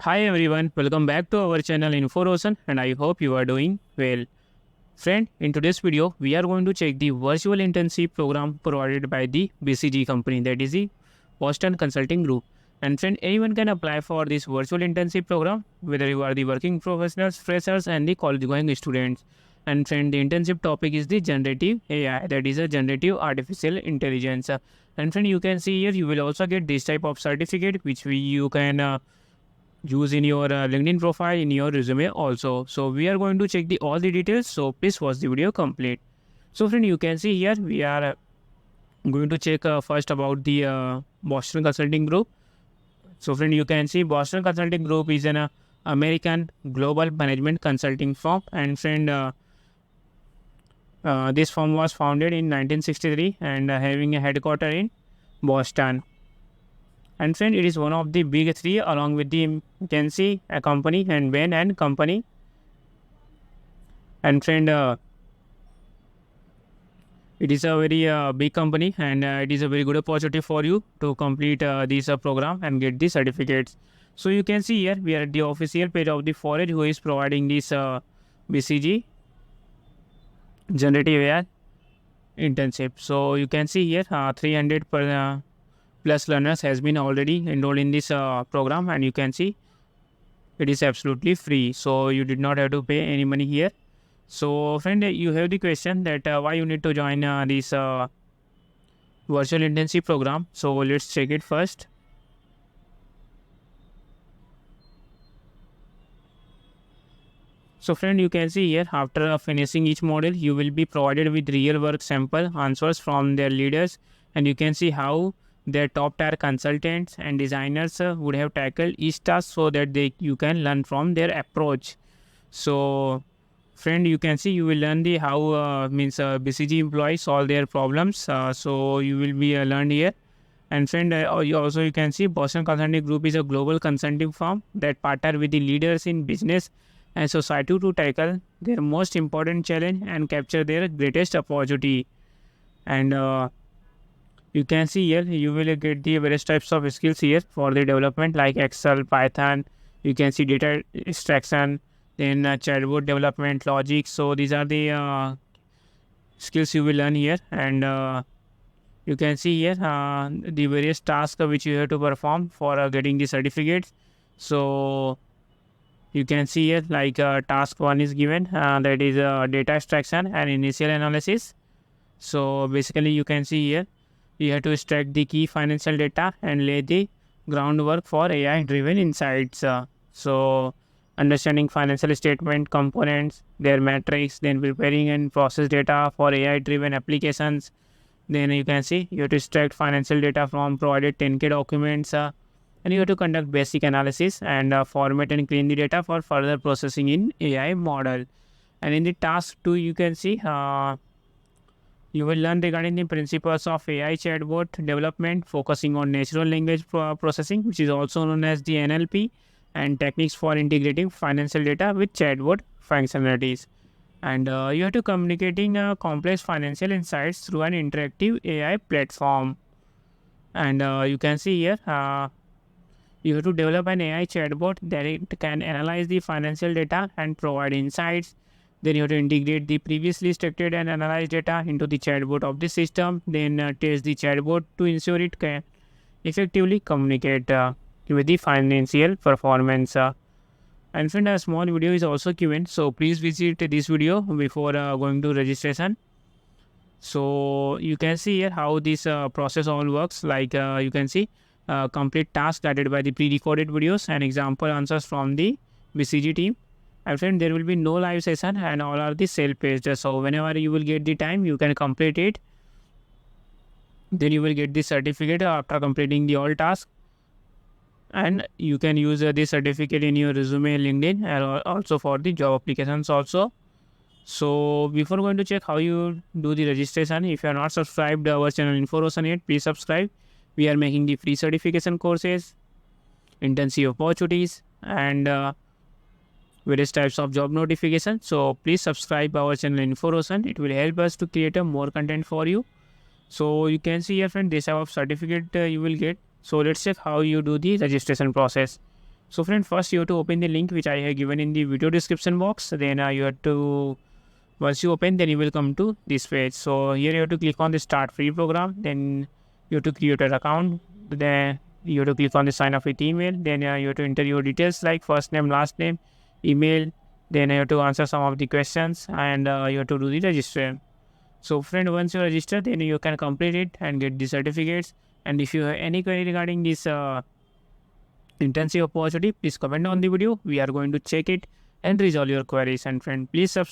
Hi everyone, welcome back to our channel Info Roshan and I hope you are doing well. Friend, in today's video, we are going to check the virtual internship program provided by the BCG company, that is the Boston Consulting Group. And friend, anyone can apply for this virtual internship program, whether you are the working professionals, freshers and the college going students. And friend, the internship topic is the generative AI, that is a generative artificial intelligence. And friend, you can see here, you will also get this type of certificate which you can use in your LinkedIn profile, in your resume also. So we are going to check all the details, so please watch the video complete. So friend, you can see here we are going to check first about the Boston Consulting Group. So friend, you can see Boston Consulting Group is an American global management consulting firm, and friend, this firm was founded in 1963 and having a headquarter in Boston. And friend, it is one of the big three along with the McKinsey company and Bain and company. And friend, it is a very big company and it is a very good opportunity for you to complete this program and get the certificates. So you can see here we are at the official page of the college who is providing this BCG Generative AI internship. So you can see here 300 plus learners has been already enrolled in this program, and you can see it is absolutely free, so you did not have to pay any money here. So friend, you have the question that why you need to join this virtual internship program. So let's check it first. So friend, you can see here after finishing each module you will be provided with real work sample answers from their leaders, and you can see how their top tier consultants and designers would have tackled each task so that you can learn from their approach. So friend, you can see you will learn the how BCG employees solve their problems. So you will be learned here. And friend, you can see Boston Consulting Group is a global consulting firm that partner with the leaders in business and society to tackle their most important challenge and capture their greatest opportunity. And you can see here you will get the various types of skills here for the development like Excel, Python. You can see data extraction, then chatbot development, logic. So these are the skills you will learn here. And you can see here the various tasks which you have to perform for getting the certificates. So you can see here like task 1 is given, that is data extraction and initial analysis. So basically you can see here you have to extract the key financial data and lay the groundwork for AI driven insights. So understanding financial statement components, their metrics, then preparing and process data for AI driven applications. Then you can see you have to extract financial data from provided 10K documents, and you have to conduct basic analysis and format and clean the data for further processing in AI model. And in the task 2, you can see you will learn regarding the principles of AI chatbot development, focusing on natural language processing, which is also known as the NLP, and techniques for integrating financial data with chatbot functionalities. And you have to communicating complex financial insights through an interactive AI platform. And you can see here you have to develop an AI chatbot that it can analyze the financial data and provide insights. Then you have to integrate the previously structured and analyzed data into the chatbot of the system. Then test the chatbot to ensure it can effectively communicate with the financial performance. And friend, a small video is also given, so please visit this video before going to registration. So you can see here how this process all works. Like you can see complete tasks guided by the pre-recorded videos and example answers from the BCG team. And friend, there will be no live session and all are the self-paced. So whenever you will get the time, you can complete it. Then you will get the certificate after completing the all tasks. And you can use this certificate in your resume, LinkedIn, and also for the job applications also. So before going to check how you do the registration, if you are not subscribed to our channel Info Roshan yet, please subscribe. We are making the free certification courses, internship opportunities, and various types of job notifications. So please subscribe our channel Info Roshan. It will help us to create a more content for you. So you can see here friend, this type of certificate you will get. So let's check how you do the registration process. So friend, first you have to open the link which I have given in the video description box. Then you have to, once you open, then you will come to this page. So here you have to click on the start free program. Then you have to create an account. Then you have to click on the sign up with email. Then you have to enter your details like first name, last name, email. Then you have to answer some of the questions, and you have to do the registration. So friend, once you register, then you can complete it and get the certificates. And if you have any query regarding this internship opportunity, please comment on the video. We are going to check it and resolve your queries. And friend, please subscribe